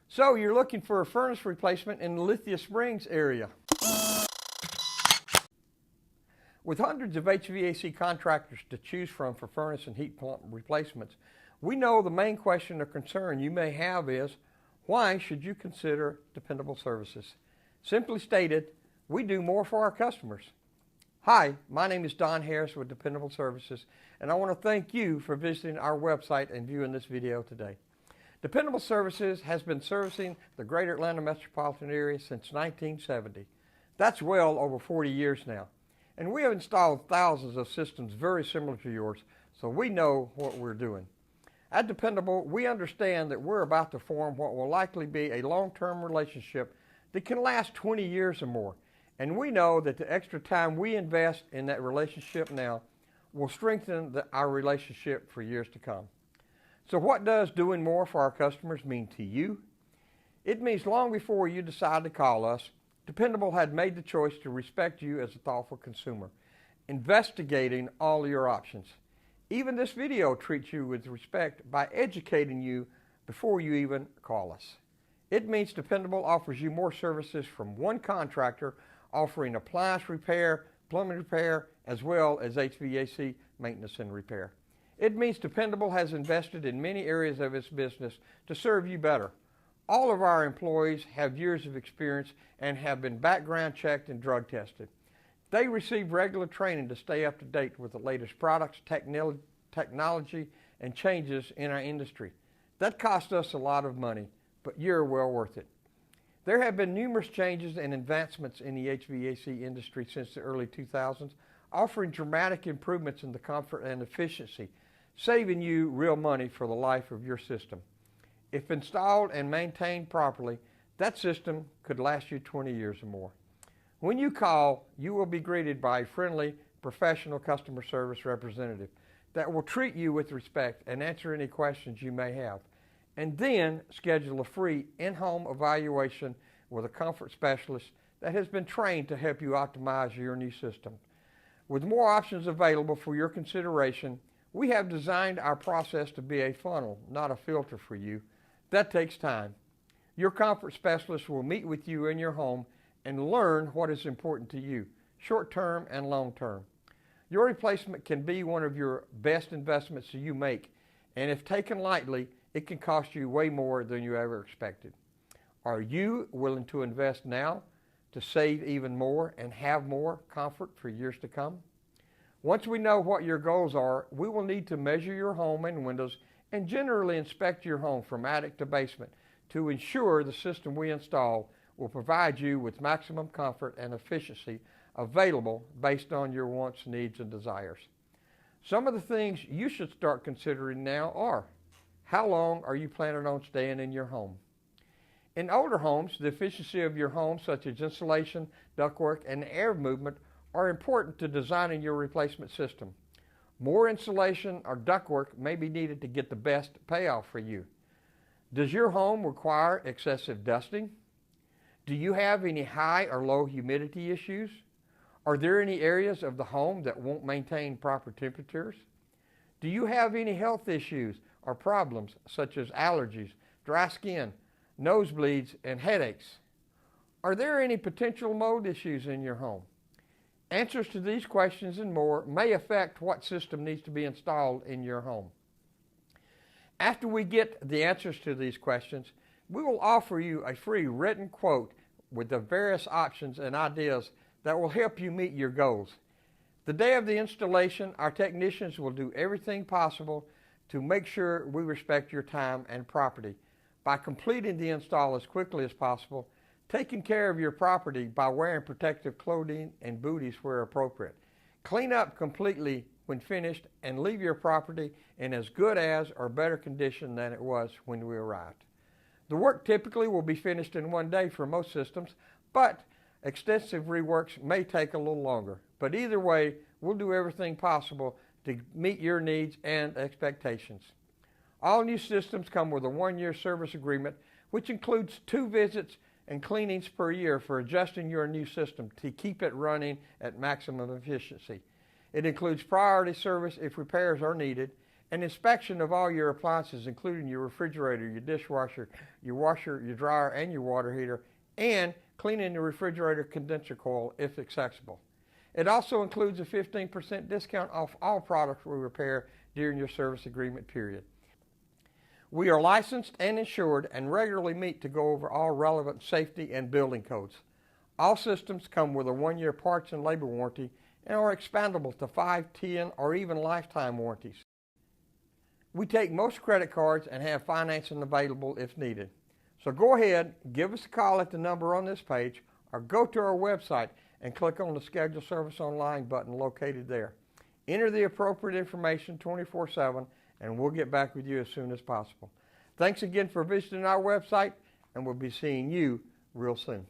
So you're looking for a furnace replacement in the Lithia Springs area. With hundreds of HVAC contractors to choose from for furnace and heat pump replacements, we know the main question or concern you may have is, why should you consider Dependable Services? Simply stated, we do more for our customers. Hi, my name is Don Harris with Dependable Services, and I want to thank you for visiting our website and viewing this video today. Dependable Services has been servicing the greater Atlanta metropolitan area since 1970. That's well over 40 years now. And we have installed thousands of systems very similar to yours, so we know what we're doing. At Dependable, we understand that we're about to form what will likely be a long-term relationship that can last 20 years or more. And we know that the extra time we invest in that relationship now will strengthen our relationship for years to come. So what does doing more for our customers mean to you? It means long before you decide to call us, Dependable had made the choice to respect you as a thoughtful consumer, investigating all your options. Even this video treats you with respect by educating you before you even call us. It means Dependable offers you more services from one contractor, offering appliance repair, plumbing repair, as well as HVAC maintenance and repair. It means Dependable has invested in many areas of its business to serve you better. All of our employees have years of experience and have been background checked and drug tested. They receive regular training to stay up to date with the latest products, technology, and changes in our industry. That costs us a lot of money, but you're well worth it. There have been numerous changes and advancements in the HVAC industry since the early 2000s, offering dramatic improvements in the comfort and efficiency, saving you real money for the life of your system. If installed and maintained properly, that system could last you 20 years or more. When you call, you will be greeted by a friendly, professional customer service representative that will treat you with respect and answer any questions you may have, and then schedule a free in-home evaluation with a comfort specialist that has been trained to help you optimize your new system. With more options available for your consideration, we have designed our process to be a funnel, not a filter for you. That takes time. Your comfort specialist will meet with you in your home and learn what is important to you, short-term and long-term. Your replacement can be one of your best investments that you make, and if taken lightly, it can cost you way more than you ever expected. Are you willing to invest now to save even more and have more comfort for years to come? Once we know what your goals are, we will need to measure your home and windows and generally inspect your home from attic to basement to ensure the system we install will provide you with maximum comfort and efficiency available based on your wants, needs, and desires. Some of the things you should start considering now are: how long are you planning on staying in your home? In older homes, the efficiency of your home, such as insulation, ductwork, and air movement, are important to designing your replacement system. More insulation or ductwork may be needed to get the best payoff for you. Does your home require excessive dusting? Do you have any high or low humidity issues? Are there any areas of the home that won't maintain proper temperatures? Do you have any health issues or problems such as allergies, dry skin, nosebleeds, and headaches? Are there any potential mold issues in your home? Answers to these questions and more may affect what system needs to be installed in your home. After we get the answers to these questions, we will offer you a free written quote with the various options and ideas that will help you meet your goals. The day of the installation, our technicians will do everything possible to make sure we respect your time and property by completing the install as quickly as possible, taking care of your property by wearing protective clothing and booties where appropriate. Clean up completely when finished and leave your property in as good as or better condition than it was when we arrived. The work typically will be finished in one day for most systems, but extensive reworks may take a little longer. But either way, we'll do everything possible to meet your needs and expectations. All new systems come with a 1-year service agreement, which includes 2 visits and cleanings per year for adjusting your new system to keep it running at maximum efficiency. It includes priority service if repairs are needed, An inspection of all your appliances, including your refrigerator, your dishwasher, your washer, your dryer, and your water heater, and cleaning the refrigerator condenser coil if accessible. It also includes a 15% discount off all products we repair during your service agreement period. We are licensed and insured and regularly meet to go over all relevant safety and building codes. All systems come with a 1-year parts and labor warranty and are expandable to 5, 10, or even lifetime warranties. We take most credit cards and have financing available if needed. So go ahead, give us a call at the number on this page, or go to our website and click on the Schedule Service Online button located there. Enter the appropriate information 24/7 and we'll get back with you as soon as possible. Thanks again for visiting our website, and we'll be seeing you real soon.